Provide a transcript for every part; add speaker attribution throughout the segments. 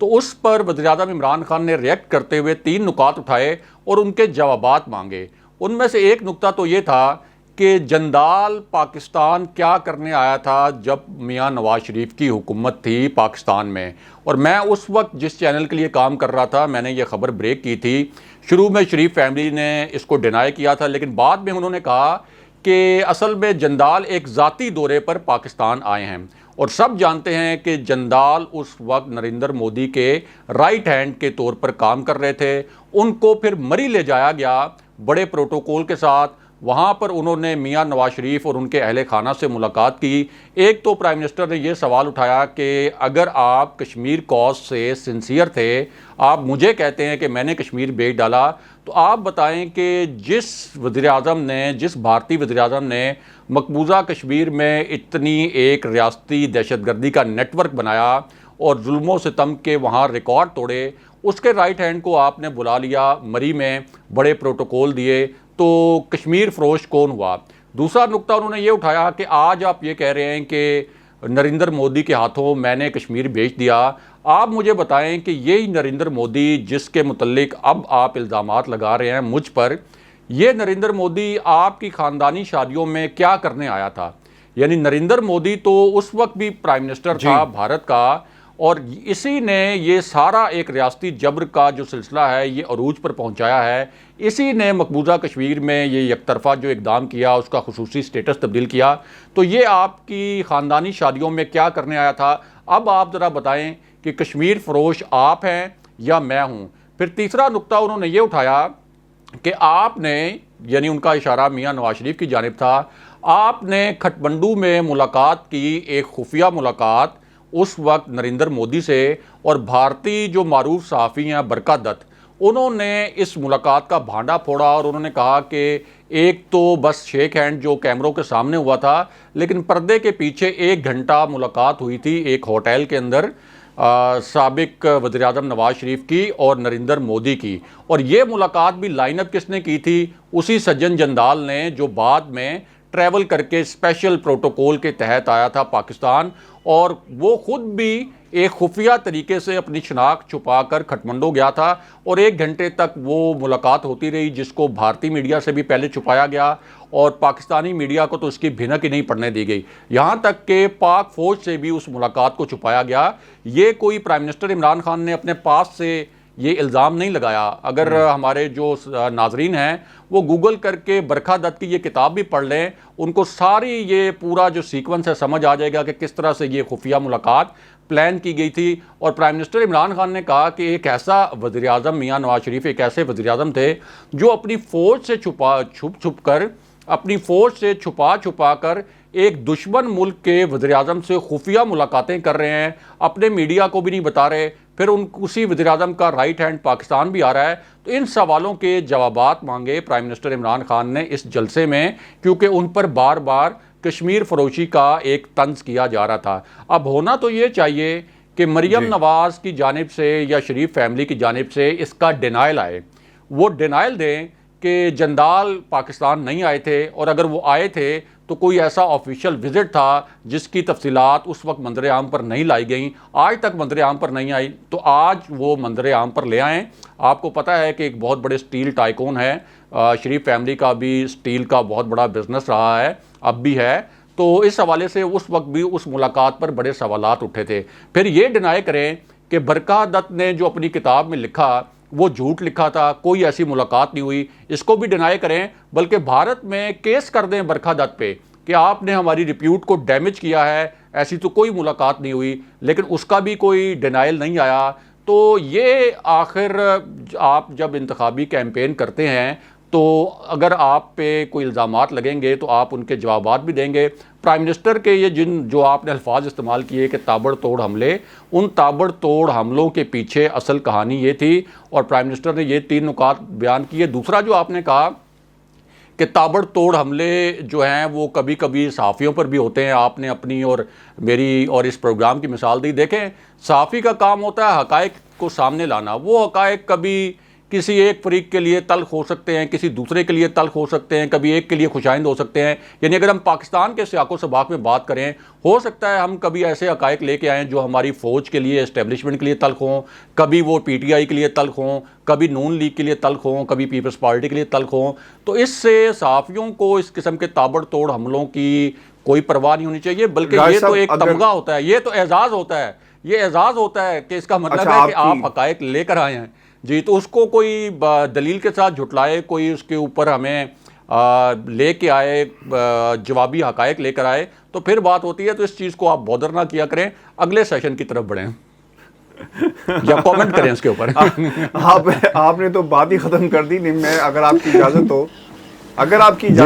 Speaker 1: تو اس پر وزیر اعظم عمران خان نے ریئیکٹ کرتے ہوئے 3 نکات اٹھائے اور ان کے جوابات مانگے۔ ان میں سے ایک نکتہ تو یہ تھا کہ جندال پاکستان کیا کرنے آیا تھا جب میاں نواز شریف کی حکومت تھی پاکستان میں، اور میں اس وقت جس چینل کے لیے کام کر رہا تھا میں نے یہ خبر بریک کی تھی۔ شروع میں شریف فیملی نے اس کو ڈینائی کیا تھا، لیکن بعد میں انہوں نے کہا کہ اصل میں جندال ایک ذاتی دورے پر پاکستان آئے ہیں، اور سب جانتے ہیں کہ جندال اس وقت نریندر مودی کے رائٹ ہینڈ کے طور پر کام کر رہے تھے۔ ان کو پھر مری لے جایا گیا بڑے پروٹوکول کے ساتھ، وہاں پر انہوں نے میاں نواز شریف اور ان کے اہل خانہ سے ملاقات کی۔ ایک تو پرائم منسٹر نے یہ سوال اٹھایا کہ اگر آپ کشمیر کاز سے سنسیئر تھے، آپ مجھے کہتے ہیں کہ میں نے کشمیر بیچ ڈالا، تو آپ بتائیں کہ جس بھارتی وزیر اعظم نے مقبوضہ کشمیر میں اتنی ایک ریاستی دہشت گردی کا نیٹ ورک بنایا اور ظلم و ستم کے وہاں ریکارڈ توڑے، اس کے رائٹ ہینڈ کو آپ نے بلا لیا مری میں، بڑے پروٹوکول دیے، تو کشمیر فروش کون ہوا؟ دوسرا نقطہ انہوں نے یہ اٹھایا کہ آج آپ یہ کہہ رہے ہیں کہ نریندر مودی کے ہاتھوں میں نے کشمیر بیچ دیا۔ آپ مجھے بتائیں کہ یہی نریندر مودی جس کے متعلق اب آپ الزامات لگا رہے ہیں مجھ پر، یہ نریندر مودی آپ کی خاندانی شادیوں میں کیا کرنے آیا تھا؟ یعنی نریندر مودی تو اس وقت بھی پرائم منسٹر تھا بھارت کا، اور اسی نے یہ سارا ایک ریاستی جبر کا جو سلسلہ ہے یہ عروج پر پہنچایا ہے۔ اسی نے مقبوضہ کشمیر میں یہ یک طرفہ جو اقدام کیا، اس کا خصوصی سٹیٹس تبدیل کیا، تو یہ آپ کی خاندانی شادیوں میں کیا کرنے آیا تھا؟ اب آپ ذرا بتائیں کہ کشمیر فروش آپ ہیں یا میں ہوں؟ پھر تیسرا نقطہ انہوں نے یہ اٹھایا کہ آپ نے، یعنی ان کا اشارہ میاں نواز شریف کی جانب تھا، آپ نے کھٹمنڈو میں ملاقات کی، ایک خفیہ ملاقات اس وقت نریندر مودی سے، اور بھارتی جو معروف صحافی ہیں برکا دت، انہوں نے اس ملاقات کا بھانڈا پھوڑا، اور انہوں نے کہا کہ ایک تو بس شیک ہینڈ جو کیمروں کے سامنے ہوا تھا، لیکن پردے کے پیچھے 1 گھنٹہ ملاقات ہوئی تھی ایک ہوٹل کے اندر سابق وزیر اعظم نواز شریف کی اور نریندر مودی کی، اور یہ ملاقات بھی لائن اپ کس نے کی تھی؟ اسی سجن جندال نے، جو بعد میں ٹریول کر کے اسپیشل پروٹوکول کے تحت آیا تھا پاکستان، اور وہ خود بھی ایک خفیہ طریقے سے اپنی شناخت چھپا کر کھٹمنڈو گیا تھا، اور 1 گھنٹے تک وہ ملاقات ہوتی رہی، جس کو بھارتی میڈیا سے بھی پہلے چھپایا گیا اور پاکستانی میڈیا کو تو اس کی بھنک ہی نہیں پڑنے دی گئی، یہاں تک کہ پاک فوج سے بھی اس ملاقات کو چھپایا گیا۔ یہ کوئی پرائم منسٹر عمران خان نے اپنے پاس سے یہ الزام نہیں لگایا۔ اگر ہمارے جو ناظرین ہیں وہ گوگل کر کے برکھا دت کی یہ کتاب بھی پڑھ لیں، ان کو ساری یہ پورا جو سیکونس ہے سمجھ آ جائے گا کہ کس طرح سے یہ خفیہ ملاقات پلان کی گئی تھی۔ اور پرائم منسٹر عمران خان نے کہا کہ ایک ایسا وزیر اعظم میاں نواز شریف ایک ایسے وزیر اعظم تھے جو اپنی فوج سے چھپا کر ایک دشمن ملک کے وزیر اعظم سے خفیہ ملاقاتیں کر رہے ہیں، اپنے میڈیا کو بھی نہیں بتا رہے، پھر اسی وزیر اعظم کا رائٹ ہینڈ پاکستان بھی آ رہا ہے۔ تو ان سوالوں کے جوابات مانگے پرائم منسٹر عمران خان نے اس جلسے میں، کیونکہ ان پر بار بار کشمیر فروشی کا ایک طنز کیا جا رہا تھا۔ اب ہونا تو یہ چاہیے کہ مریم نواز کی جانب سے یا شریف فیملی کی جانب سے اس کا ڈینائل آئے، وہ ڈینائل دیں کہ جندال پاکستان نہیں آئے تھے، اور اگر وہ آئے تھے تو کوئی ایسا آفیشیل وزٹ تھا جس کی تفصیلات اس وقت منظر عام پر نہیں لائی گئیں، آج تک منظر عام پر نہیں آئی، تو آج وہ منظر عام پر لے آئیں۔ آپ کو پتہ ہے کہ ایک بہت بڑے سٹیل ٹائکون ہے، شریف فیملی کا بھی سٹیل کا بہت بڑا بزنس رہا ہے، اب بھی ہے، تو اس حوالے سے اس وقت بھی اس ملاقات پر بڑے سوالات اٹھے تھے۔ پھر یہ ڈینائی کریں کہ برکا دت نے جو اپنی کتاب میں لکھا وہ جھوٹ لکھا تھا، کوئی ایسی ملاقات نہیں ہوئی، اس کو بھی ڈینائی کریں، بلکہ بھارت میں کیس کر دیں برکا دت پہ کہ آپ نے ہماری ریپیوٹ کو ڈیمیج کیا ہے، ایسی تو کوئی ملاقات نہیں ہوئی، لیکن اس کا بھی کوئی ڈینائل نہیں آیا۔ تو یہ آخر آپ جب انتخابی کیمپین کرتے ہیں تو اگر آپ پہ کوئی الزامات لگیں گے تو آپ ان کے جوابات بھی دیں گے۔ پرائم منسٹر کے یہ جو آپ نے الفاظ استعمال کیے کہ تابڑ توڑ حملے، ان تابڑ توڑ حملوں کے پیچھے اصل کہانی یہ تھی، اور پرائم منسٹر نے یہ 3 نکات بیان کیے۔ دوسرا جو آپ نے کہا کہ تابڑ توڑ حملے جو ہیں وہ کبھی کبھی صحافیوں پر بھی ہوتے ہیں، آپ نے اپنی اور میری اور اس پروگرام کی مثال دی۔ دیکھیں، صحافی کا کام ہوتا ہے حقائق کو سامنے لانا، وہ حقائق کبھی کسی ایک فریق کے لیے تلخ ہو سکتے ہیں، کسی دوسرے کے لیے تلخ ہو سکتے ہیں، کبھی ایک کے لیے خوشائند ہو سکتے ہیں. یعنی اگر ہم پاکستان کے سیاق و سباق میں بات کریں، ہو سکتا ہے ہم کبھی ایسے حقائق لے کے آئیں جو ہماری فوج کے لیے، اسٹیبلشمنٹ کے لیے تلخ ہوں، کبھی وہ پی ٹی آئی کے لیے تلخ ہوں، کبھی نون لیگ کے لیے تلخ ہوں، کبھی پیپلز پارٹی کے لیے تلخ ہوں. تو اس سے صحافیوں کو اس قسم کے تابڑ توڑ حملوں کی کوئی پرواہ نہیں ہونی چاہیے، بلکہ یہ تو ایک تمغہ ہوتا ہے، یہ تو اعزاز ہوتا ہے، یہ اعزاز ہوتا ہے کہ اس کا مطلب ہے کہ آپ حقائق لے کر آئے ہیں. جی، تو اس کو کوئی دلیل کے ساتھ جھٹلائے، کوئی اس کے اوپر ہمیں لے کے آئے، جوابی حقائق لے کر آئے، تو پھر بات ہوتی ہے. تو اس چیز کو آپ بودر نہ کیا کریں، اگلے سیشن کی طرف بڑھیں یا کامنٹ کریں اس کے اوپر.
Speaker 2: آپ نے تو بات ہی ختم کر دی. نہیں، میں اگر آپ کی اجازت ہو،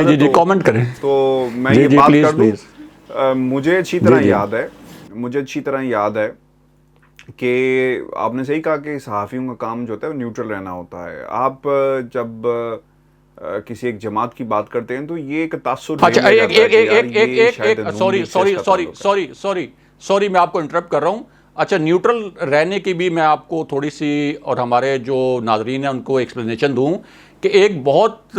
Speaker 1: جی کامنٹ کریں
Speaker 2: تو میں یہ بات کر دوں. مجھے اچھی طرح یاد ہے کہ آپ نے صحیح کہا کہ صحافیوں کا کام جو ہوتا ہے وہ نیوٹرل رہنا ہوتا ہے. آپ جب کسی ایک جماعت کی بات کرتے ہیں تو یہ ایک تاثر
Speaker 1: سوری میں آپ کو انٹرپٹ کر رہا ہوں. اچھا، نیوٹرل رہنے کی بھی میں آپ کو تھوڑی سی اور ہمارے جو ناظرین ہیں ان کو ایکسپلینیشن دوں کہ ایک بہت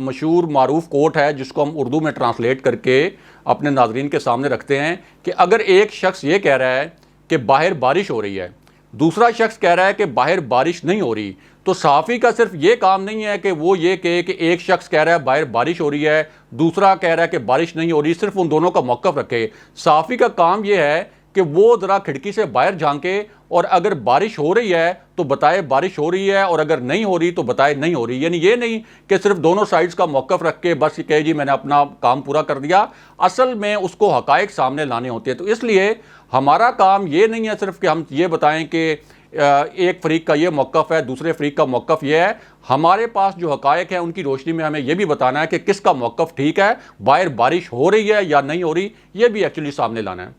Speaker 1: مشہور معروف کوٹ ہے جس کو ہم اردو میں ٹرانسلیٹ کر کے اپنے ناظرین کے سامنے رکھتے ہیں کہ اگر ایک شخص یہ کہہ رہا ہے کہ باہر بارش ہو رہی ہے، دوسرا شخص کہہ رہا ہے کہ باہر بارش نہیں ہو رہی، تو صحافی کا صرف یہ کام نہیں ہے کہ وہ یہ کہے کہ ایک شخص کہہ رہا ہے باہر بارش ہو رہی ہے، دوسرا کہہ رہا ہے کہ بارش نہیں ہو رہی، صرف ان دونوں کا موقف رکھے. صحافی کا کام یہ ہے کہ وہ ذرا کھڑکی سے باہر جھانکے اور اگر بارش ہو رہی ہے تو بتائے بارش ہو رہی ہے، اور اگر نہیں ہو رہی تو بتائے نہیں ہو رہی. یعنی یہ نہیں کہ صرف دونوں سائڈز کا موقف رکھ کے بس یہ کہے جی میں نے اپنا کام پورا کر دیا. اصل میں اس کو حقائق سامنے لانے ہوتے ہیں. تو اس لیے ہمارا کام یہ نہیں ہے صرف کہ ہم یہ بتائیں کہ ایک فریق کا یہ موقف ہے، دوسرے فریق کا موقف یہ ہے. ہمارے پاس جو حقائق ہیں ان کی روشنی میں ہمیں یہ بھی بتانا ہے کہ کس کا موقف ٹھیک ہے، باہر بارش ہو رہی ہے یا نہیں ہو رہی، یہ بھی ایکچولی سامنے لانا ہے.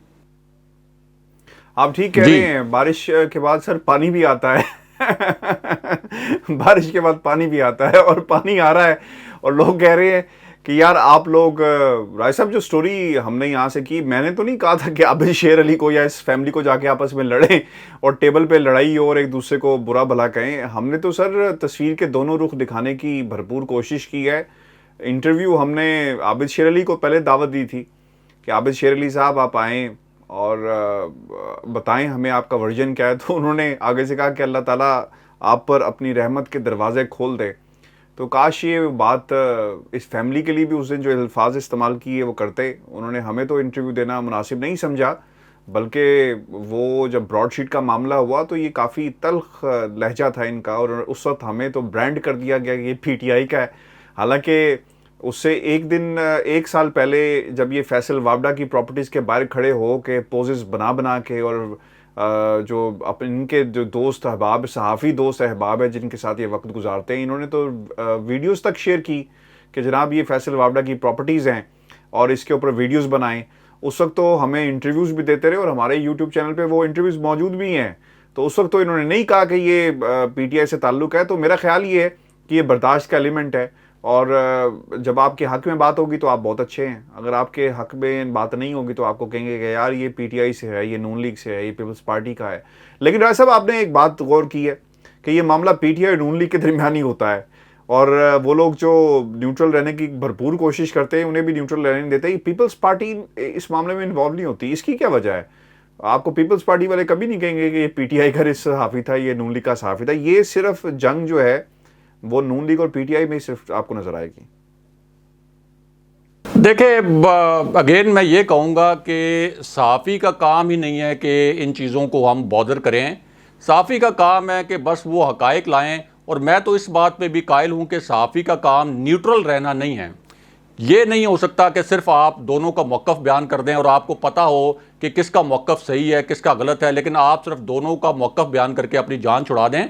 Speaker 2: آپ ٹھیک کہہ رہے ہیں. بارش کے بعد سر پانی بھی آتا ہے. بارش کے بعد پانی بھی آتا ہے، اور پانی آ رہا ہے اور لوگ کہہ رہے ہیں کہ یار آپ لوگ، رائے صاحب جو سٹوری ہم نے یہاں سے کی، میں نے تو نہیں کہا تھا کہ عابد شیر علی کو یا اس فیملی کو جا کے آپس میں لڑیں اور ٹیبل پہ لڑائی اور ایک دوسرے کو برا بھلا کہیں. ہم نے تو سر تصویر کے دونوں رخ دکھانے کی بھرپور کوشش کی ہے. انٹرویو ہم نے عابد شیر علی کو پہلے دعوت دی تھی کہ عابد شیر علی صاحب آپ آئیں اور بتائیں ہمیں آپ کا ورژن کیا ہے. تو انہوں نے آگے سے کہا کہ اللہ تعالیٰ آپ پر اپنی رحمت کے دروازے کھول دے. تو کاش یہ بات اس فیملی کے لیے بھی اس دن جو الفاظ استعمال کیے وہ کرتے. انہوں نے ہمیں تو انٹرویو دینا مناسب نہیں سمجھا، بلکہ وہ جب براڈ شیٹ کا معاملہ ہوا تو یہ کافی تلخ لہجہ تھا ان کا، اور اس وقت ہمیں تو برانڈ کر دیا گیا کہ یہ پی ٹی آئی کا ہے. حالانکہ اس سے ایک سال پہلے جب یہ فیصل وابڈا کی پراپرٹیز کے باہر کھڑے ہو کے پوزز بنا کے، اور جو ان کے جو دوست احباب، صحافی دوست احباب ہیں جن کے ساتھ یہ وقت گزارتے ہیں، انہوں نے تو ویڈیوز تک شیئر کی کہ جناب یہ فیصل وابڈا کی پراپرٹیز ہیں اور اس کے اوپر ویڈیوز بنائیں. اس وقت تو ہمیں انٹرویوز بھی دیتے رہے اور ہمارے یوٹیوب چینل پہ وہ انٹرویوز موجود بھی ہیں. تو اس وقت تو انہوں نے نہیں کہا کہ یہ پی ٹی آئی سے تعلق ہے. تو میرا خیال یہ ہے کہ یہ برداشت کا ایلیمنٹ ہے، اور جب آپ کے حق میں بات ہوگی تو آپ بہت اچھے ہیں، اگر آپ کے حق میں بات نہیں ہوگی تو آپ کو کہیں گے کہ یار یہ پی ٹی آئی سے ہے، یہ نون لیگ سے ہے، یہ پیپلز پارٹی کا ہے. لیکن رائے صاحب آپ نے ایک بات غور کی ہے کہ یہ معاملہ پی ٹی آئی اور نون لیگ کے درمیان ہی ہوتا ہے، اور وہ لوگ جو نیوٹرل رہنے کی بھرپور کوشش کرتے ہیں انہیں بھی نیوٹرل رہنے نہیں دیتے. پیپلز پارٹی اس معاملے میں انوالو نہیں ہوتی. اس کی کیا وجہ ہے؟ آپ کو پیپلز پارٹی والے کبھی نہیں کہیں گے کہ یہ پی ٹی آئی کا صحافی تھا، یہ نون لیگ کا صحافی تھا. یہ صرف جنگ جو ہے وہ نون لیگ اور پی ٹی آئی میں صرف آپ کو نظر آئے گی.
Speaker 1: دیکھیں، اگین میں یہ کہوں گا کہ صحافی کا کام ہی نہیں ہے کہ ان چیزوں کو ہم بودر کریں. صحافی کا کام ہے کہ بس وہ حقائق لائیں، اور میں تو اس بات پہ بھی قائل ہوں کہ صحافی کا کام نیوٹرل رہنا نہیں ہے. یہ نہیں ہو سکتا کہ صرف آپ دونوں کا موقف بیان کر دیں اور آپ کو پتہ ہو کہ کس کا موقف صحیح ہے کس کا غلط ہے، لیکن آپ صرف دونوں کا موقف بیان کر کے اپنی جان چھڑا دیں.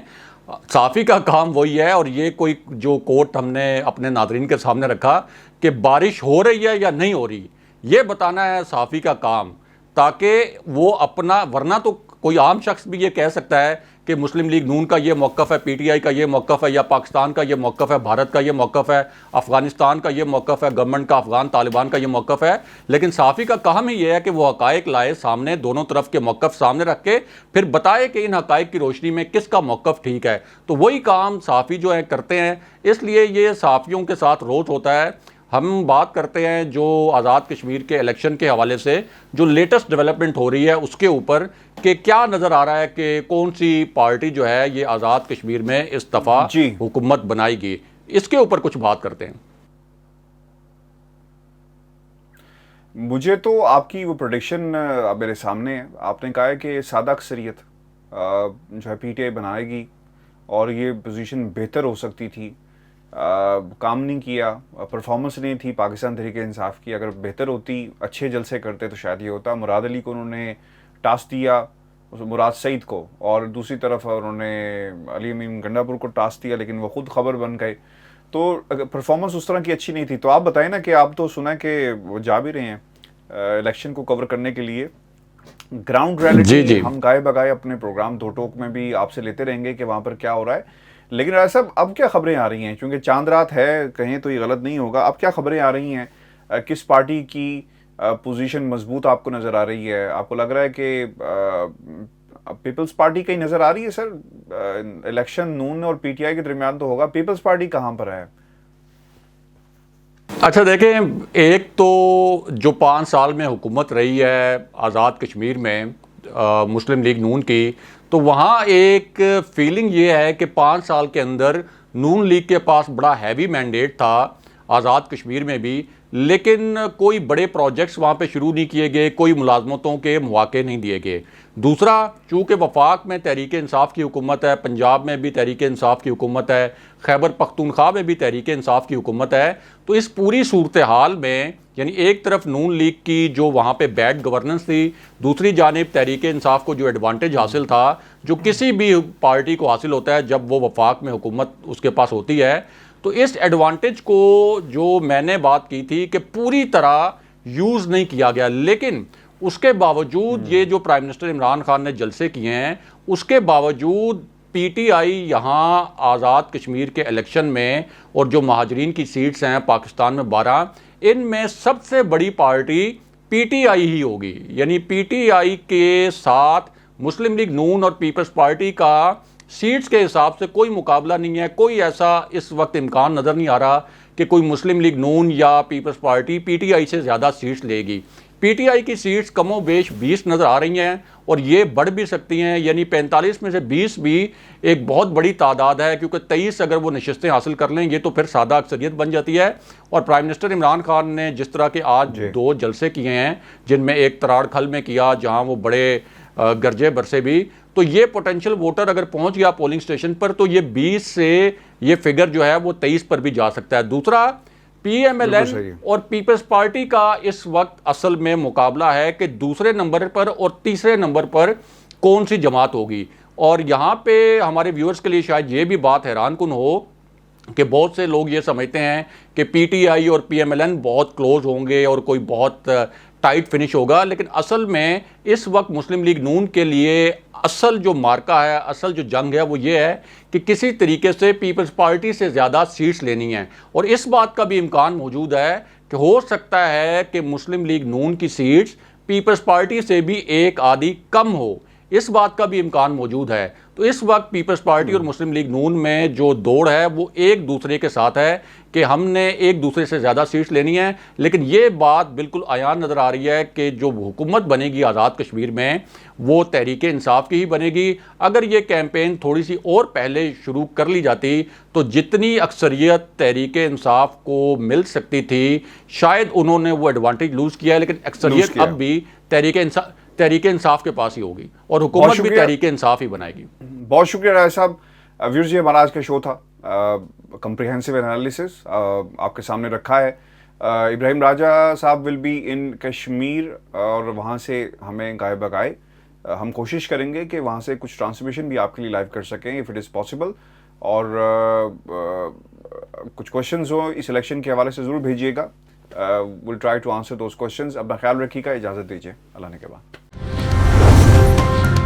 Speaker 1: صحافی کا کام وہی ہے. اور یہ کوئی جو کوٹ ہم نے اپنے ناظرین کے سامنے رکھا کہ بارش ہو رہی ہے یا نہیں ہو رہی، یہ بتانا ہے صحافی کا کام، تاکہ وہ اپنا، ورنہ تو کوئی عام شخص بھی یہ کہہ سکتا ہے کہ مسلم لیگ نون کا یہ موقف ہے, پی ٹی آئی کا یہ موقف ہے, یا پاکستان کا یہ موقف ہے, بھارت کا یہ موقف ہے, افغانستان کا یہ موقف ہے, گورنمنٹ کا افغان طالبان کا یہ موقف ہے. لیکن صحافی کا کام ہی یہ ہے کہ وہ حقائق لائے سامنے, دونوں طرف کے موقف سامنے رکھ کے پھر بتائے کہ ان حقائق کی روشنی میں کس کا موقف ٹھیک ہے. تو وہی کام صحافی جو ہے کرتے ہیں, اس لیے یہ صحافیوں کے ساتھ روز ہوتا ہے. ہم بات کرتے ہیں جو آزاد کشمیر کے الیکشن کے حوالے سے جو لیٹسٹ ڈیولپمنٹ ہو رہی ہے اس کے اوپر, کہ کیا نظر آ رہا ہے کہ کون سی پارٹی جو ہے یہ آزاد کشمیر میں اس دفعہ حکومت بنائے گی. اس کے اوپر کچھ بات کرتے ہیں.
Speaker 2: مجھے تو آپ کی وہ پروڈکشن میرے سامنے ہے. آپ نے کہا ہے کہ سادہ اکثریت جو ہے پی ٹی آئی بنائے گی اور یہ پوزیشن بہتر ہو سکتی تھی. کام نہیں کیا, پرفارمنس نہیں تھی پاکستان تحریک انصاف کی. اگر بہتر ہوتی, اچھے جلسے کرتے تو شاید یہ ہوتا. مراد علی کو انہوں نے ٹاسک دیا, مراد سعید کو, اور دوسری طرف انہوں نے علی امین گنڈا پور کو ٹاسک دیا, لیکن وہ خود خبر بن گئے. تو پرفارمنس اس طرح کی اچھی نہیں تھی. تو آپ بتائیں نا کہ آپ تو سنا کہ وہ جا بھی رہے ہیں الیکشن کو کور کرنے کے لیے. گراؤنڈ ریئلٹی ہم گائے بگائے اپنے پروگرام دو ٹوک میں بھی آپ سے لیتے رہیں گے کہ وہاں پر کیا ہو رہا ہے. لیکن راجہ صاحب اب کیا خبریں آ رہی ہیں, چونکہ چاند رات ہے کہیں تو یہ غلط نہیں ہوگا, اب کیا خبریں آ رہی ہیں, کس پارٹی کی پوزیشن مضبوط آپ کو نظر آ رہی ہے؟ آپ کو لگ رہا ہے کہ پیپلز پارٹی کہیں نظر آ رہی ہے؟ سر الیکشن نون اور پی ٹی آئی کے درمیان تو ہوگا, پیپلز پارٹی کہاں پر ہے؟
Speaker 1: اچھا دیکھیں, ایک تو جو 5 سال میں حکومت رہی ہے آزاد کشمیر میں مسلم لیگ نون کی, تو وہاں ایک فیلنگ یہ ہے کہ 5 سال کے اندر نون لیگ کے پاس بڑا ہیوی مینڈیٹ تھا آزاد کشمیر میں بھی, لیکن کوئی بڑے پروجیکٹس وہاں پہ شروع نہیں کیے گئے, کوئی ملازمتوں کے مواقع نہیں دیے گئے. دوسرا, چونکہ وفاق میں تحریک انصاف کی حکومت ہے, پنجاب میں بھی تحریک انصاف کی حکومت ہے, خیبر پختونخوا میں بھی تحریک انصاف کی حکومت ہے, تو اس پوری صورتحال میں یعنی ایک طرف نون لیگ کی جو وہاں پہ بیڈ گورننس تھی, دوسری جانب تحریک انصاف کو جو ایڈوانٹیج حاصل تھا, جو کسی بھی پارٹی کو حاصل ہوتا ہے جب وہ وفاق میں حکومت اس کے پاس ہوتی ہے, تو اس ایڈوانٹیج کو جو میں نے بات کی تھی کہ پوری طرح یوز نہیں کیا گیا. لیکن اس کے باوجود یہ جو پرائم منسٹر عمران خان نے جلسے کیے ہیں, اس کے باوجود پی ٹی آئی یہاں آزاد کشمیر کے الیکشن میں, اور جو مہاجرین کی سیٹس ہیں پاکستان میں 12, ان میں سب سے بڑی پارٹی پی ٹی آئی ہی ہوگی. یعنی پی ٹی آئی کے ساتھ مسلم لیگ نون اور پیپلز پارٹی کا سیٹس کے حساب سے کوئی مقابلہ نہیں ہے. کوئی ایسا اس وقت امکان نظر نہیں آ رہا کہ کوئی مسلم لیگ نون یا Peoples Party P T I سے زیادہ سیٹس لے گی. پی ٹی آئی کی سیٹس کم و بیش 20 نظر آ رہی ہیں, اور یہ بڑھ بھی سکتی ہیں. یعنی 45 میں سے 20 بھی ایک بہت بڑی تعداد ہے, کیونکہ 23 اگر وہ نشستیں حاصل کر لیں, یہ تو پھر سادہ اکثریت بن جاتی ہے. اور پرائم منسٹر عمران خان نے جس طرح کے آج 2 جلسے کیے ہیں, جن میں ایک تراڑ کھل میں کیا جہاں وہ بڑے گرجے برسے بھی, تو یہ پوٹینشیل ووٹر اگر پہنچ گیا پولنگ سٹیشن پر, تو یہ 20 سے یہ فگر جو ہے وہ 23 پر بھی جا سکتا ہے. دوسرا, پی ایم ایل این اور پیپلز پارٹی کا اس وقت اصل میں مقابلہ ہے کہ دوسرے نمبر پر اور تیسرے نمبر پر کون سی جماعت ہوگی. اور یہاں پہ ہمارے ویورز کے لیے شاید یہ بھی بات حیران کن ہو کہ بہت سے لوگ یہ سمجھتے ہیں کہ پی ٹی آئی اور پی ایم ایل این بہت کلوز ہوں گے اور کوئی بہت ٹائٹ فنش ہوگا. لیکن اصل میں اس وقت مسلم لیگ نون کے لیے اصل جو مارکا ہے, اصل جو جنگ ہے, وہ یہ ہے کہ کسی طریقے سے پیپلز پارٹی سے زیادہ سیٹس لینی ہیں. اور اس بات کا بھی امکان موجود ہے کہ ہو سکتا ہے کہ مسلم لیگ نون کی سیٹس پیپلز پارٹی سے بھی ایک آدھی کم ہو, اس بات کا بھی امکان موجود ہے. تو اس وقت پیپلز پارٹی اور مسلم لیگ نون میں جو دوڑ ہے وہ ایک دوسرے کے ساتھ ہے کہ ہم نے ایک دوسرے سے زیادہ سیٹس لینی ہیں. لیکن یہ بات بالکل عیان نظر آ رہی ہے کہ جو حکومت بنے گی آزاد کشمیر میں وہ تحریک انصاف کی ہی بنے گی. اگر یہ کیمپین تھوڑی سی اور پہلے شروع کر لی جاتی تو جتنی اکثریت تحریک انصاف کو مل سکتی تھی, شاید انہوں نے وہ ایڈوانٹیج لوز کیا ہے, لیکن اکثریت اب بھی تحریک انصاف کے پاس ہی ہوگی, اور حکومت بھی تحریک انصاف ہی بنائے گی.
Speaker 2: بہت شکریہ راجہ صاحب. ویورز, یہ ہمارا آج کا شو تھا, کمپریہنسو انالیسس آپ کے سامنے رکھا ہے. ابراہیم راجہ صاحب ول بی ان کشمیر, اور وہاں سے ہمیں گائے بگائے ہم کوشش کریں گے کہ وہاں سے کچھ ٹرانسمیشن بھی آپ کے لیے لائیو کر سکیں اف اٹ از پاسبل. اور کچھ کوشچنز ہوں اس الیکشن کے حوالے سے ضرور بھیجیے گا. Will try to answer those questions. اپنا خیال رکھیے گا, اجازت دیجیے, اللہ نے کے بعد.